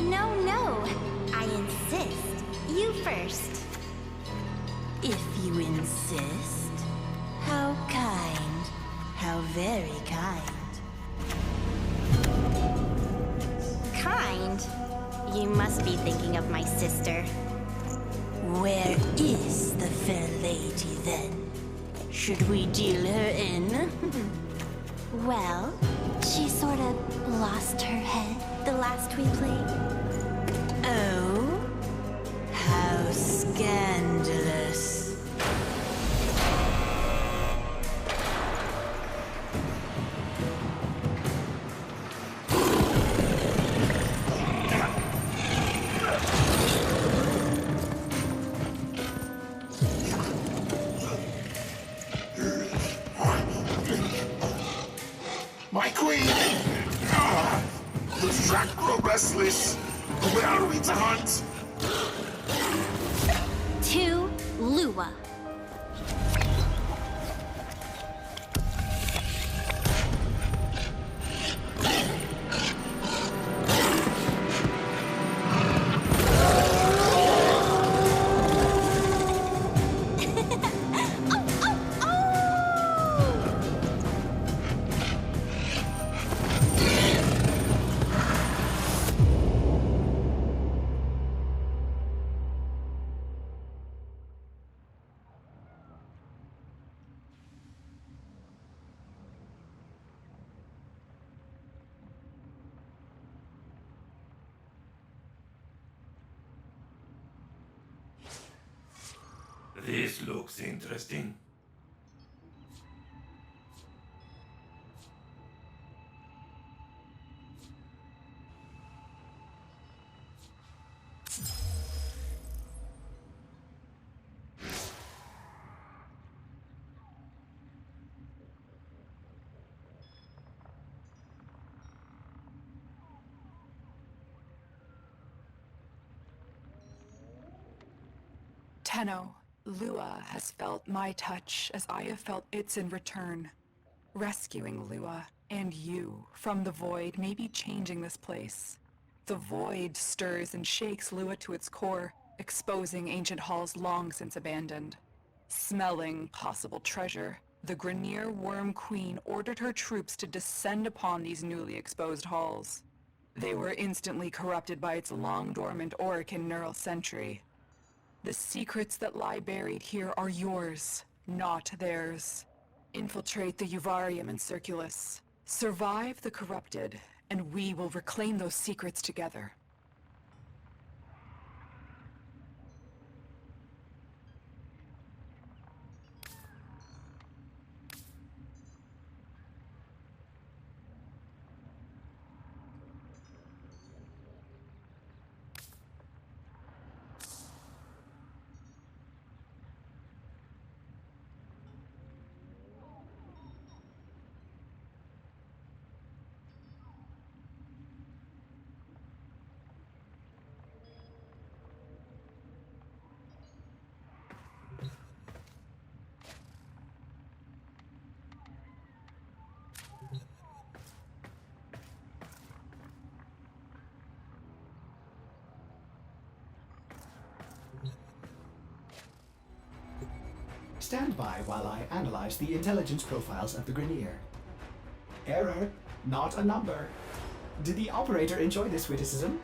No, no. I insist. You first. If you insist. How kind. How very kind. Kind? You must be thinking of my sister. Where is the fair lady, then? Should we deal her in? Well, she sort of lost her head the last we played. Oh? How scandalous. My queen! The track grow restless. Where are we to hunt? To Lua. This looks interesting. Tenno, Lua has felt my touch as I have felt its in return. Rescuing Lua and you from the void may be changing this place. The void stirs and shakes Lua to its core, exposing ancient halls long since abandoned. Smelling possible treasure, the Grineer Worm Queen ordered her troops to descend upon these newly exposed halls. They were instantly corrupted by its long-dormant Orokin neural sentry. The secrets that lie buried here are yours, not theirs. Infiltrate the Uvarium and Circulus. Survive the corrupted, and we will reclaim those secrets together. Stand by while I analyze the intelligence profiles of the Grineer. Error, not a number. Did the operator enjoy this witticism?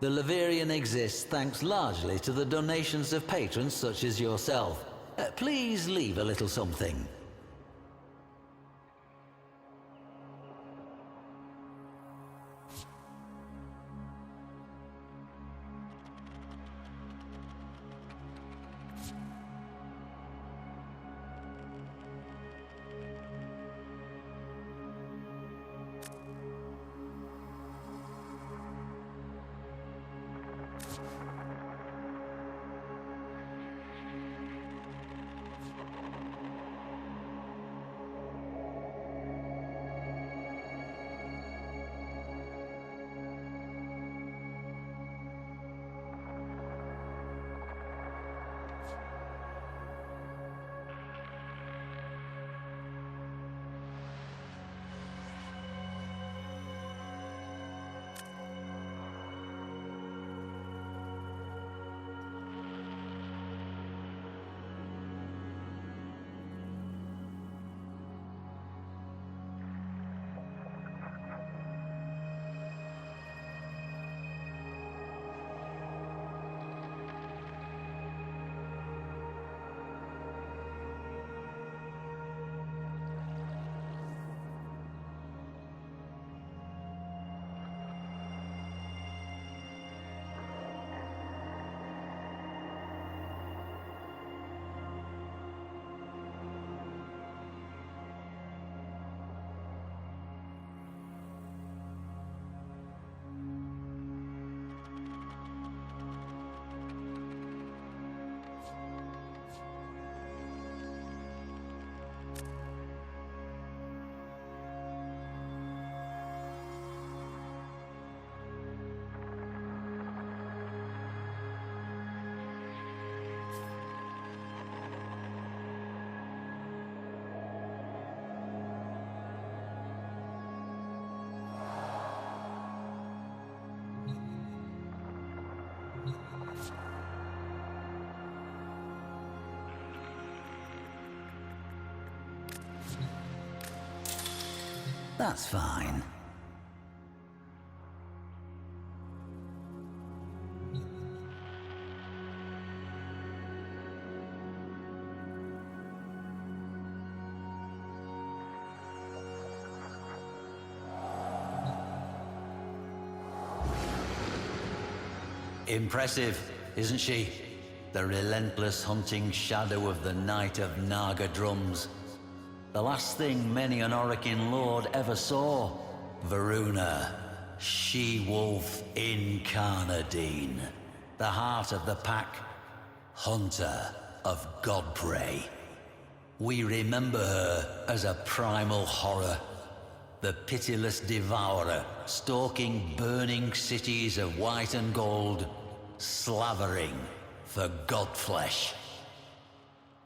The Leverian exists thanks largely to the donations of patrons such as yourself. Please leave a little something. That's fine. Impressive, isn't she? The relentless hunting shadow of the Knight of Naga Drums. The last thing many an Orokin lord ever saw. Varuna, she-wolf Incarnadine. The heart of the pack, hunter of Godprey. We remember her as a primal horror. The pitiless devourer, stalking burning cities of white and gold, slavering for godflesh.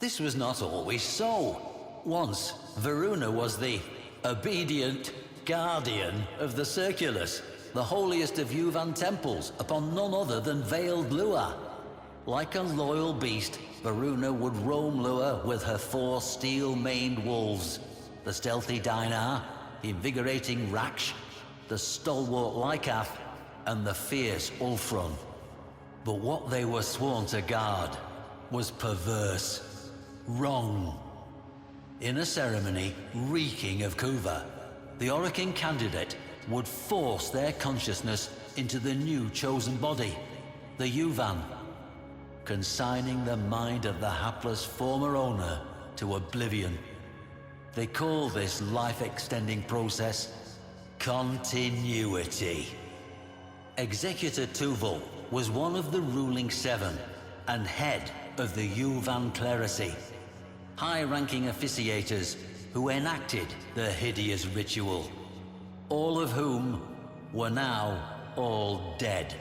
This was not always so. Once, Varuna was the obedient guardian of the Circulus, the holiest of Yuvan temples, upon none other than Veiled Lua. Like a loyal beast, Varuna would roam Lua with her 4 steel-maned wolves, the stealthy Dainar, invigorating Raksh, the stalwart Lycath, and the fierce Ulfron. But what they were sworn to guard was perverse, wrong. In a ceremony reeking of Kuva, the Orokin candidate would force their consciousness into the new chosen body, the Yuvan, consigning the mind of the hapless former owner to oblivion. They call this life-extending process continuity. Executor Tuvul was one of the ruling 7 and head of the Yuvan clerisy. High-ranking officiators who enacted the hideous ritual, all of whom were now all dead,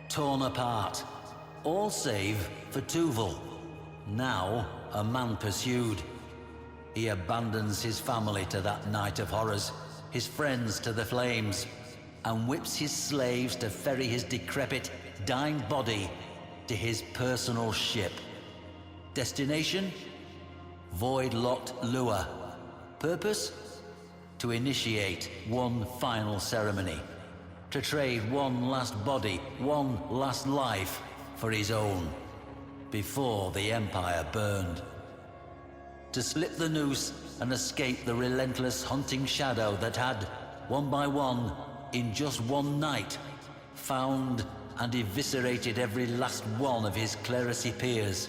torn apart, all save for Tuvul, now a man pursued. He abandons his family to that night of horrors, his friends to the flames, and whips his slaves to ferry his decrepit, dying body to his personal ship. Destination? Void-locked Lua. Purpose? To initiate one final ceremony. to trade one last body, one last life for his own, before the Empire burned. To slip the noose and escape the relentless hunting shadow that had, one by one, in just one night, found and eviscerated every last one of his clerisy peers,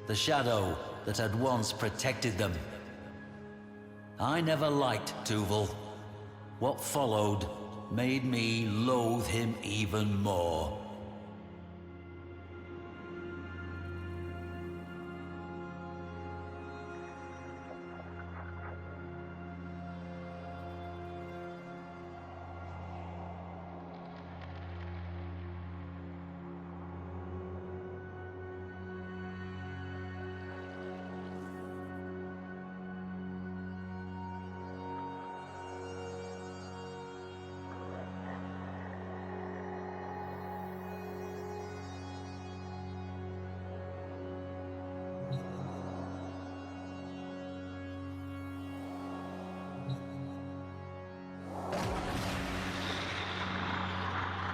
the shadow that had once protected them. I never liked Tuvul. What followed made me loathe him even more.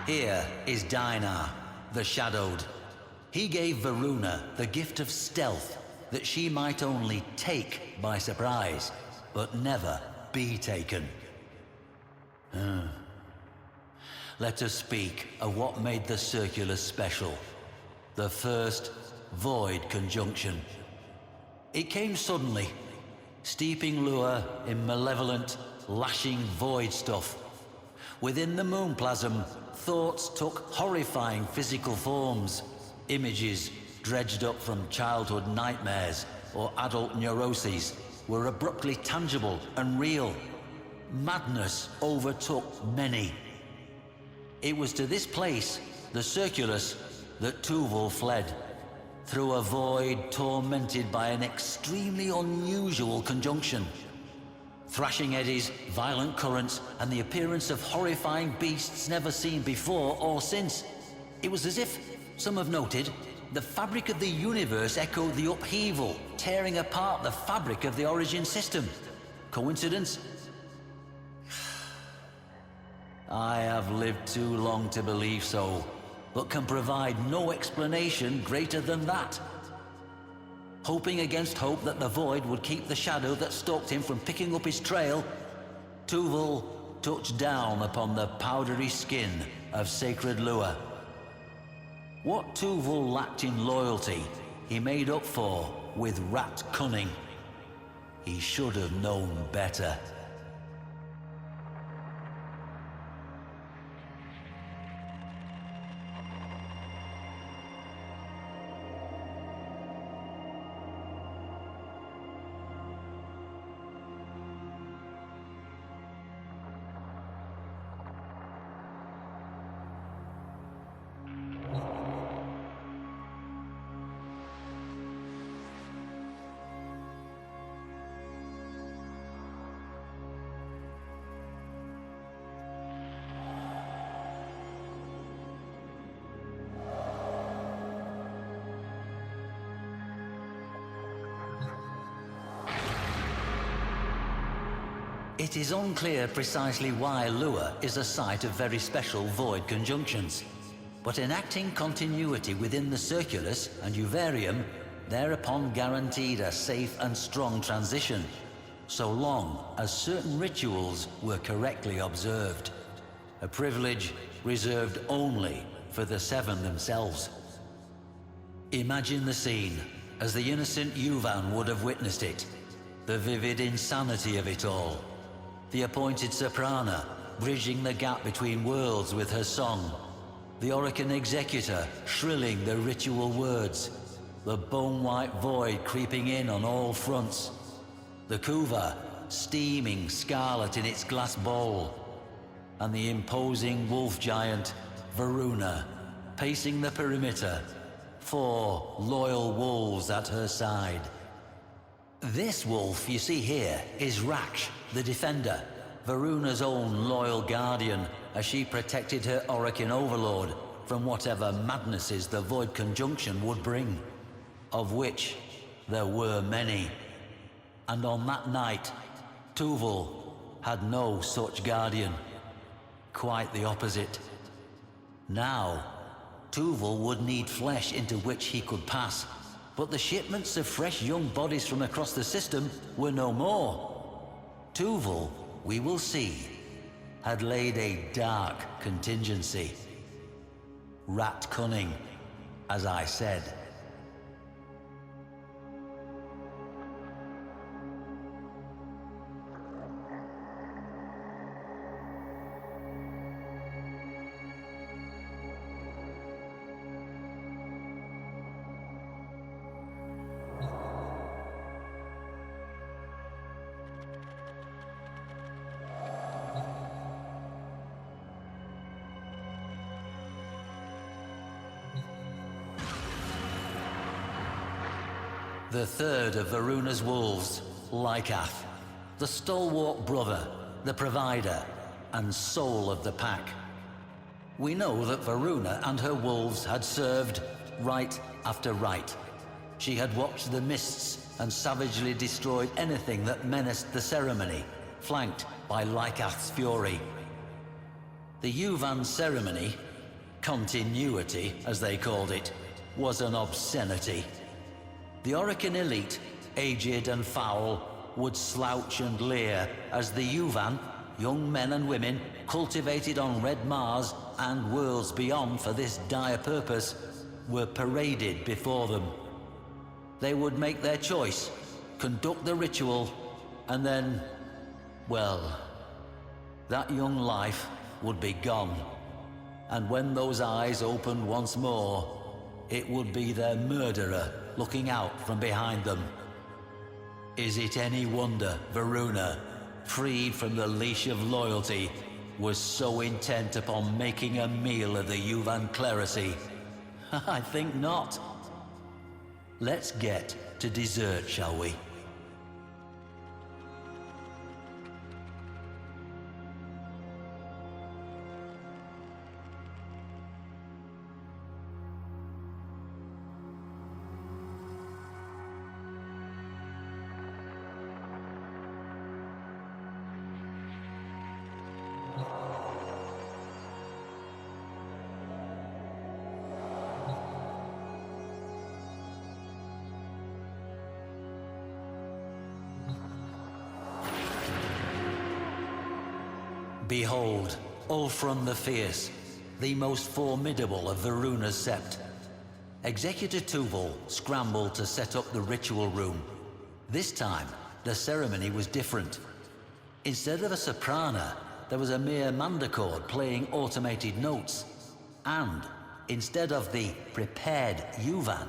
Here is Dainar, the Shadowed. He gave Varuna the gift of stealth, that she might only take by surprise, but never be taken. Let us speak of what made the Circulus special. The first Void Conjunction. It came suddenly, steeping Lua in malevolent, lashing void stuff. Within the Moonplasm, thoughts took horrifying physical forms. Images dredged up from childhood nightmares or adult neuroses were abruptly tangible and real. Madness overtook many. It was to this place, the Circulus, that Tuvul fled, through a void tormented by an extremely unusual conjunction. Thrashing eddies, violent currents, and the appearance of horrifying beasts never seen before or since. It was as if, some have noted, the fabric of the universe echoed the upheaval, tearing apart the fabric of the origin system. Coincidence? I have lived too long to believe so, but can provide no explanation greater than that. Hoping against hope that the void would keep the shadow that stalked him from picking up his trail, Tuvul touched down upon the powdery skin of sacred Lua. What Tuvul lacked in loyalty, he made up for with rat cunning. He should have known better. It is unclear precisely why Lua is a site of very special void conjunctions, but enacting continuity within the Circulus and Uvarium thereupon guaranteed a safe and strong transition, so long as certain rituals were correctly observed. A privilege reserved only for the Seven themselves. Imagine the scene as the innocent Yuvan would have witnessed it, the vivid insanity of it all. The appointed Soprana, bridging the gap between worlds with her song. The Orokin Executor, shrilling the ritual words. The bone-white void creeping in on all fronts. The Kuva, steaming scarlet in its glass bowl. And the imposing wolf giant, Varuna, pacing the perimeter. 4 loyal wolves at her side. This wolf you see here is Raksh, the Defender, Varuna's own loyal guardian, as she protected her Orokin overlord from whatever madnesses the Void Conjunction would bring, of which there were many. And on that night, Tuvul had no such guardian. Quite the opposite. Now, Tuval would need flesh into which he could pass, but the shipments of fresh young bodies from across the system were no more. Tuval, we will see, had laid a dark contingency. Rat cunning, as I said. The third of Varuna's wolves, Lycath, the stalwart brother, the provider, and soul of the pack. We know that Varuna and her wolves had served rite after rite. She had watched the mists and savagely destroyed anything that menaced the ceremony, flanked by Lycath's fury. The Yuvan ceremony, continuity as they called it, was an obscenity. The Orokin elite, aged and foul, would slouch and leer as the Yuvan, young men and women cultivated on Red Mars and worlds beyond for this dire purpose, were paraded before them. They would make their choice, conduct the ritual, and then, well, that young life would be gone. And when those eyes opened once more, it would be their murderer looking out from behind them. Is it any wonder Varuna, freed from the leash of loyalty, was so intent upon making a meal of the Yuvan clerisy? I think not. Let's get to dessert, shall we? Behold, Ulfrun the Fierce, the most formidable of Varuna's sept. Executor Tuval scrambled to set up the ritual room. This time, the ceremony was different. Instead of a soprana, there was a mere mandrachord playing automated notes. And, instead of the prepared Yuvan,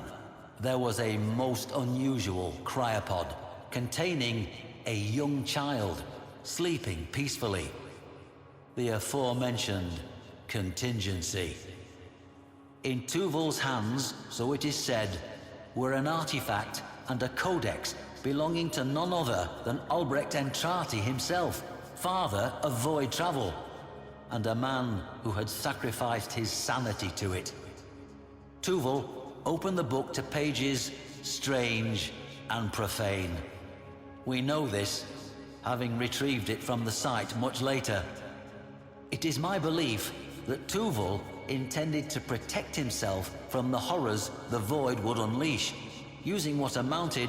there was a most unusual cryopod containing a young child sleeping peacefully. The aforementioned contingency. In Tuval's hands, so it is said, were an artifact and a codex belonging to none other than Albrecht Entrati himself, father of void travel, and a man who had sacrificed his sanity to it. Tuval opened the book to pages strange and profane. We know this, having retrieved it from the site much later. It is my belief that Tuval intended to protect himself from the horrors the Void would unleash, using what amounted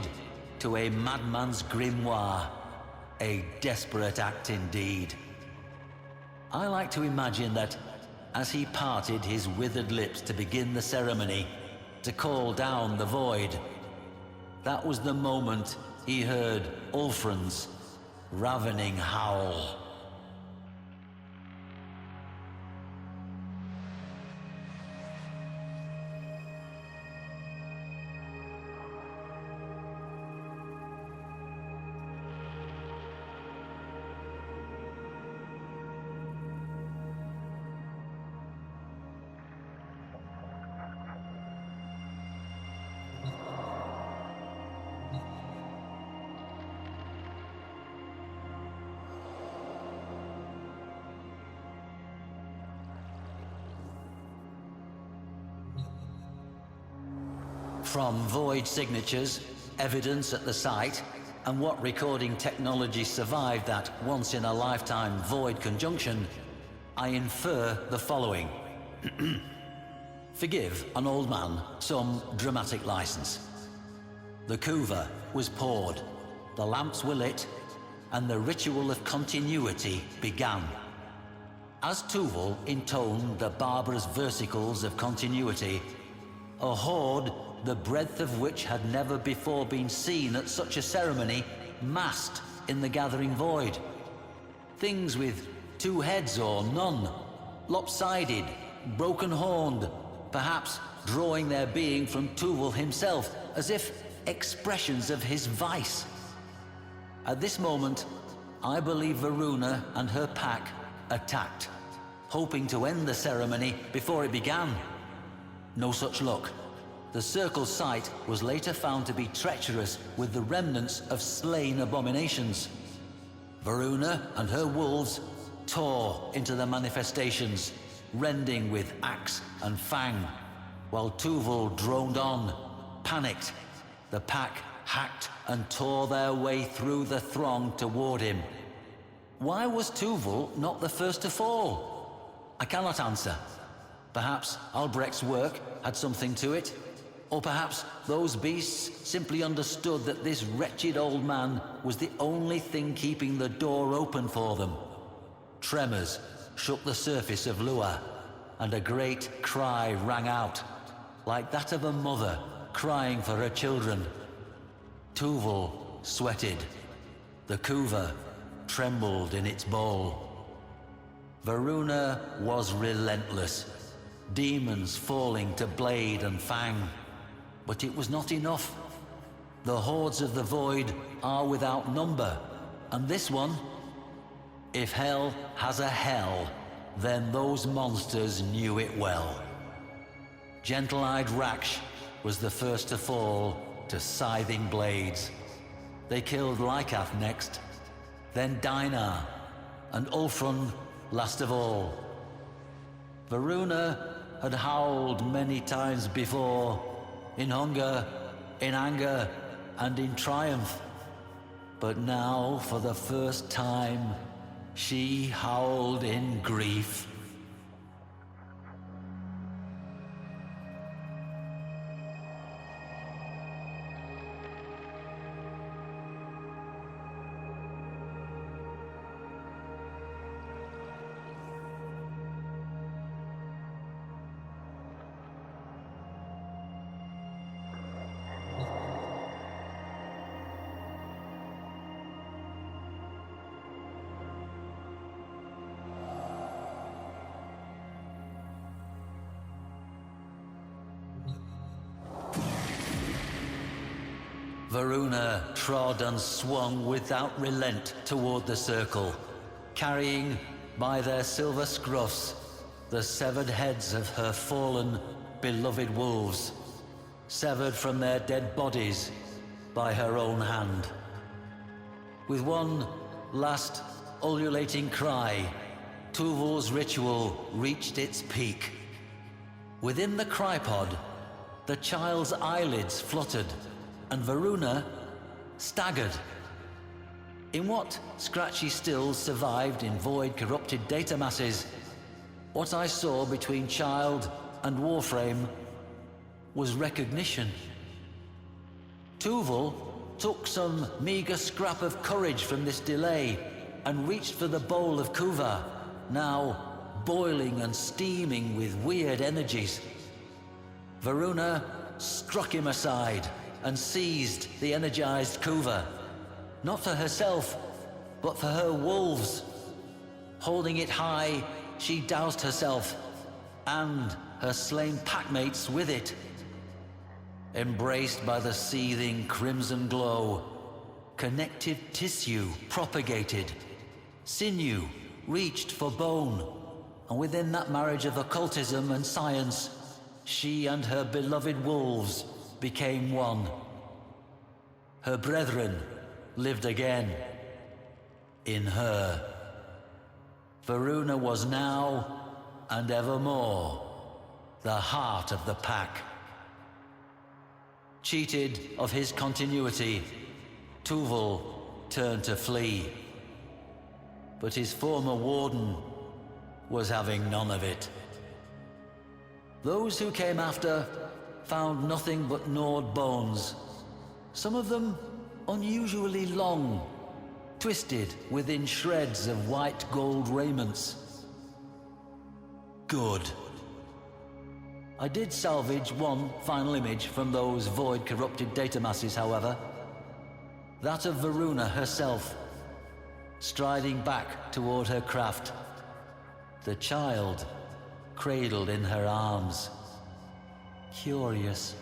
to a madman's grimoire. A desperate act indeed. I like to imagine that, as he parted his withered lips to begin the ceremony, to call down the Void, that was the moment he heard Ulfrun's ravening howl. From Void signatures, evidence at the site, and what recording technology survived that once-in-a-lifetime Void conjunction, I infer the following. Forgive an old man some dramatic license. The kuva was poured, the lamps were lit, and the ritual of continuity began. As Tuval intoned the barbarous versicles of continuity, a horde the breadth of which had never before been seen at such a ceremony massed in the gathering void. Things with 2 heads or none, lopsided, broken-horned, perhaps drawing their being from Tuval himself, as if expressions of his vice. At this moment, I believe Varuna and her pack attacked, hoping to end the ceremony before it began. No such luck. The circle's site was later found to be treacherous with the remnants of slain abominations. Varuna and her wolves tore into the manifestations, rending with axe and fang, while Tuval droned on, panicked. The pack hacked and tore their way through the throng toward him. Why was Tuval not the first to fall? I cannot answer. Perhaps Albrecht's work had something to it, or perhaps those beasts simply understood that this wretched old man was the only thing keeping the door open for them. Tremors shook the surface of Lua, and a great cry rang out, like that of a mother crying for her children. Tuval sweated. The kuva trembled in its bowl. Varuna was relentless, demons falling to blade and fang. But it was not enough. The hordes of the void are without number, and this one, if hell has a hell, then those monsters knew it well. Gentle-eyed Raksh was the first to fall to scything blades. They killed Lycath next, then Dinar, and Ulfrun last of all. Varuna had howled many times before, in hunger, in anger, and in triumph. But now, for the first time, she howled in grief. Varuna trod and swung without relent toward the circle, carrying by their silver scruffs the severed heads of her fallen, beloved wolves, severed from their dead bodies by her own hand. With one last ululating cry, Tuval's ritual reached its peak. Within the crypod, the child's eyelids fluttered, and Varuna staggered. In what scratchy stills survived in void corrupted data masses, what I saw between child and warframe was recognition. Tuval took some meager scrap of courage from this delay and reached for the bowl of kuva, now boiling and steaming with weird energies. Varuna struck him aside and seized the energized kuva, not for herself, but for her wolves. Holding it high, she doused herself and her slain packmates with it. Embraced by the seething crimson glow, connective tissue propagated, sinew reached for bone, and within that marriage of occultism and science, she and her beloved wolves became one. Her brethren lived again in her. Varuna was now and evermore the heart of the pack. Cheated of his continuity, Tuval turned to flee. But his former warden, was having none of it. Those who came after found nothing but gnawed bones, some of them unusually long, twisted within shreds of white gold raiments. Good. I did salvage one final image from those void-corrupted data masses, however. That of Varuna herself, striding back toward her craft, the child cradled in her arms. Curious.